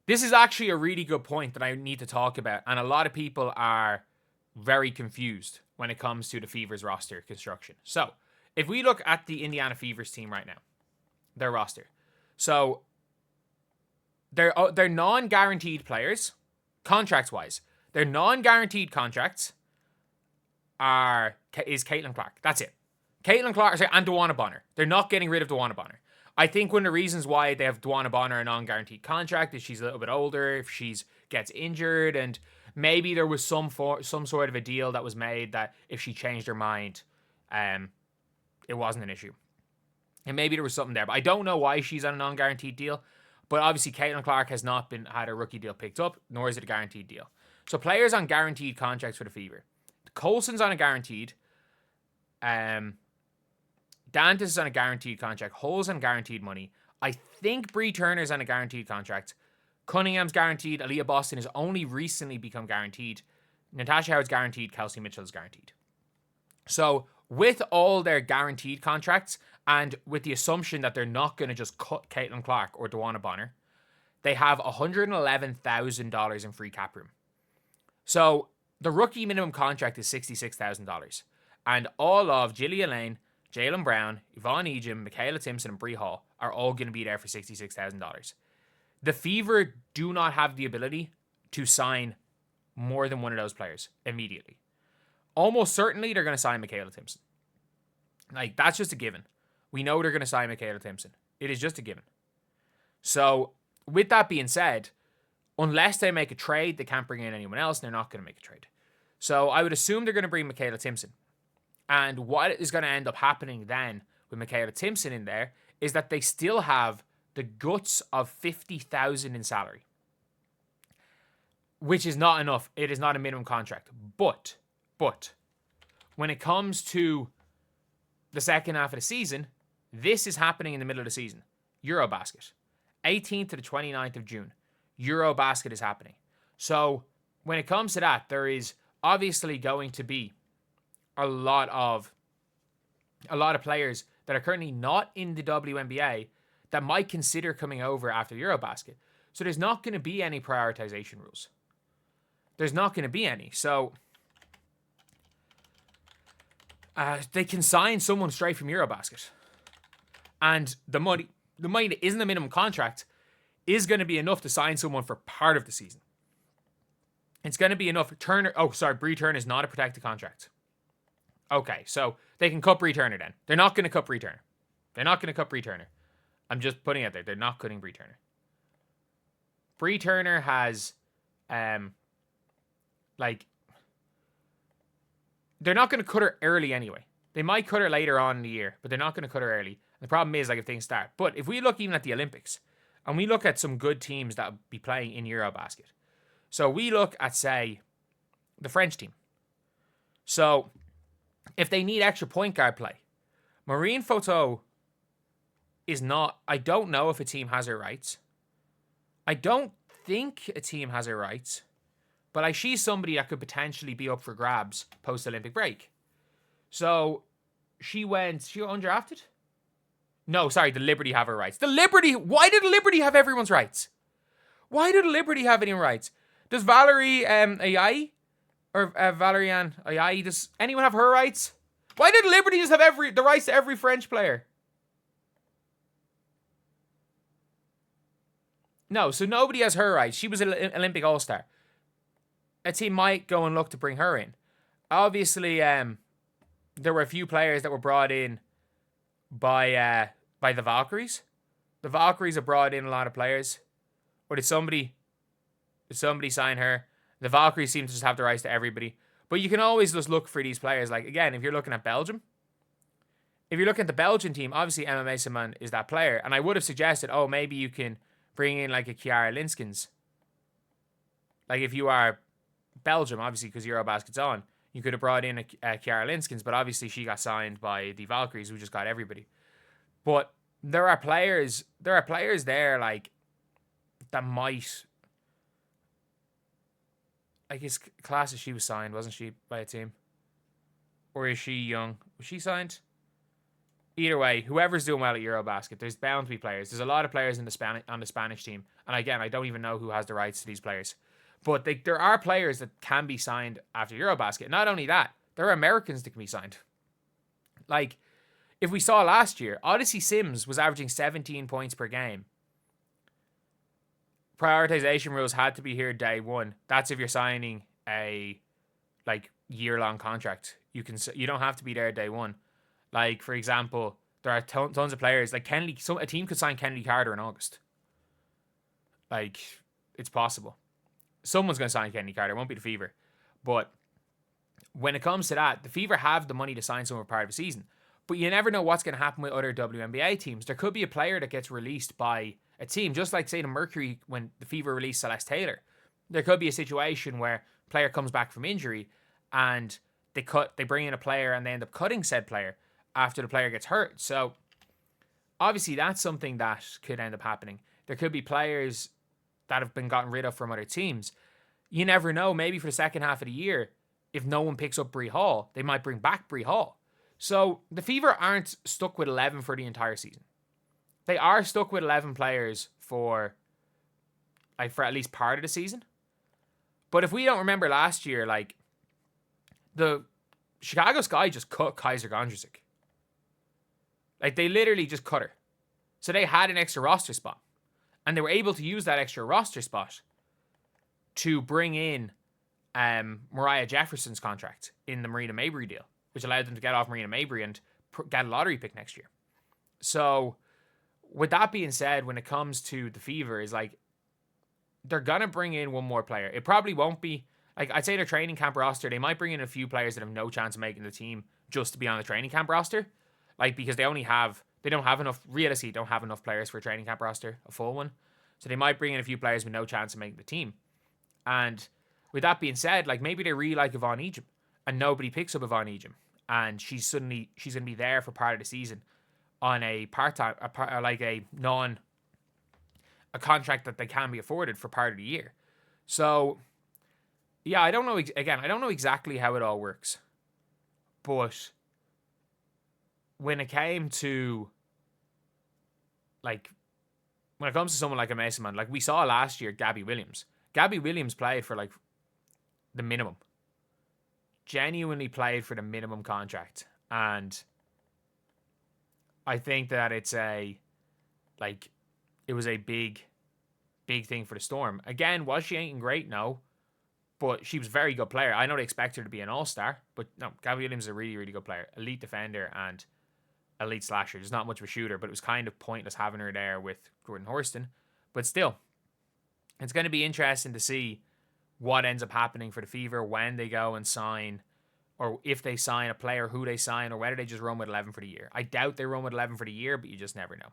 This is actually a really good point that I need to talk about, and a lot of people are very confused when it comes to the Fever's roster construction. So, if we look at the Indiana Fever's team right now, their roster. So, they're non-guaranteed players, contracts-wise. Their non-guaranteed contracts is Caitlin Clark. That's it. Caitlin Clark and Duana Bonner. They're not getting rid of Duana Bonner. I think one of the reasons why they have Duana Bonner a non-guaranteed contract is she's a little bit older, if she gets injured, and maybe there was some sort of a deal that was made that if she changed her mind, it wasn't an issue. And maybe there was something there, but I don't know why she's on a non-guaranteed deal. But obviously, Caitlin Clark has not had a rookie deal picked up, nor is it a guaranteed deal. So players on guaranteed contracts for the Fever. Colson's on a guaranteed. Dantas is on a guaranteed contract. Hull's on guaranteed money. I think Bree Turner's on a guaranteed contract. Cunningham's guaranteed. Aaliyah Boston has only recently become guaranteed. Natasha Howard's guaranteed. Kelsey Mitchell's guaranteed. So with all their guaranteed contracts, and with the assumption that they're not going to just cut Caitlin Clark or Duana Bonner, they have $111,000 in free cap room. So the rookie minimum contract is $66,000. And all of Jillia Lane, Jaylen Brown, Yvonne Ejim, Michaela Timpson, and Bree Hall are all going to be there for $66,000. The Fever do not have the ability to sign more than one of those players immediately. Almost certainly they're going to sign Michaela Timpson. Like, that's just a given. We know they're going to sign Michaela Timpson. It is just a given. So, with that being said, unless they make a trade, they can't bring in anyone else, and they're not going to make a trade. So, I would assume they're going to bring Michaela Timpson. And what is going to end up happening then with Michaela Timpson in there is that they still have the guts of $50,000 in salary, which is not enough. It is not a minimum contract. But when it comes to the second half of the season, this is happening in the middle of the season. EuroBasket. 18th to the 29th of June. EuroBasket is happening. So when it comes to that, there is obviously going to be a lot of players that are currently not in the WNBA that might consider coming over after EuroBasket. So there's not going to be any prioritization rules. There's not going to be any. So they can sign someone straight from EuroBasket. And the money that isn't a minimum contract is going to be enough to sign someone for part of the season. It's going to be enough. Bree Turner is not a protected contract. Okay, so they can cut Bree Turner then. They're not going to cut Bree Turner. I'm just putting it there. They're not cutting Bree Turner. Bree Turner has, they're not going to cut her early anyway. They might cut her later on in the year, but they're not going to cut her early. The problem is, if things start. But if we look even at the Olympics, and we look at some good teams that will be playing in EuroBasket. So we look at, say, the French team. So if they need extra point guard play, Marine Photo is not... I don't know if a team has her rights. I don't think a team has her rights. But she's somebody that could potentially be up for grabs post-Olympic break. So she got undrafted? No, sorry, the Liberty have her rights. Why did the Liberty have everyone's rights? Why did the Liberty have any rights? Does Valerie Ayayi or Valerian Ayayi, does anyone have her rights? Why did Liberty just have the rights to every French player? No, so nobody has her rights. She was an Olympic All-Star. A team might go and look to bring her in. Obviously, there were a few players that were brought in by the Valkyries. The Valkyries have brought in a lot of players. Or did somebody sign her? The Valkyries seem to just have the rights to everybody. But you can always just look for these players. Like, again, if you're looking at Belgium, if you're looking at the Belgian team, obviously MMA Simon is that player. And I would have suggested, maybe you can bring in like a Kiara Linskens. Like if you are Belgium, obviously, because EuroBasket's on, you could have brought in a Kiara Linskens, but obviously she got signed by the Valkyries, who just got everybody. But there are players there like that might. I guess Classes, she was signed, wasn't she, by a team? Or is she young? Was she signed? either way, whoever's doing well at EuroBasket, there's bound to be players. There's a lot of players in the on the Spanish team, and again, I don't even know who has the rights to these players, but there are players that can be signed after EuroBasket. Not only that, there are Americans that can be signed. Like, if we saw last year, Odyssey Sims was averaging 17 points per game. Prioritization rules had to be here day one. That's if you're signing a year-long contract. You don't have to be there day one. Like, for example, there are tons of players like Kennedy. A team could sign Kennedy Carter in August. Like, it's possible. Someone's going to sign Kennedy Carter. It won't be the Fever. But when it comes to that, the Fever have the money to sign someone for part of the season. But you never know what's going to happen with other WNBA teams. There could be a player that gets released by a team, just like, say, the Mercury when the Fever released Celeste Taylor. There could be a situation where a player comes back from injury and they bring in a player and they end up cutting said player after the player gets hurt. So obviously that's something that could end up happening. There could be players that have been gotten rid of from other teams. You never know. Maybe for the second half of the year, if no one picks up Bree Hall, they might bring back Bree Hall. So the Fever aren't stuck with 11 for the entire season. They are stuck with 11 players for at least part of the season. But if we don't remember last year, like, the Chicago Sky just cut Kaiser Gondrzic. Like, they literally just cut her. So they had an extra roster spot. And they were able to use that extra roster spot to bring in Mariah Jefferson's contract in the Marina Mabry deal, which allowed them to get off Marina Mabry and get a lottery pick next year. So, with that being said, when it comes to the Fever, is like, they're going to bring in one more player. It probably won't be, like, I'd say their training camp roster, they might bring in a few players that have no chance of making the team just to be on the training camp roster. Like, because they don't have enough players for a training camp roster, a full one. So they might bring in a few players with no chance of making the team. And with that being said, like, maybe they really like Yvonne Ejim and nobody picks up Yvonne Ejim. And she's going to be there for part of the season on a part-time, a contract that they can be afforded for part of the year. So, yeah, I don't know. Again, I don't know exactly how it all works. But when it came to, like, when it comes to someone like a Mason Man, like we saw last year, Gabby Williams. Gabby Williams played for, like, the minimum. Genuinely played for the minimum contract. And I think that it was a big thing for the Storm. Again, was she ain't great? No. But she was a very good player. I know they expect her to be an all-star, but no, Gabby Williams is a really, really good player. Elite defender and elite slasher. There's not much of a shooter, but it was kind of pointless having her there with Jordan Horston. But still, it's going to be interesting to see what ends up happening for the Fever when they go and sign, or if they sign a player, who they sign, or whether they just run with 11 for the year. I doubt they run with 11 for the year, but you just never know.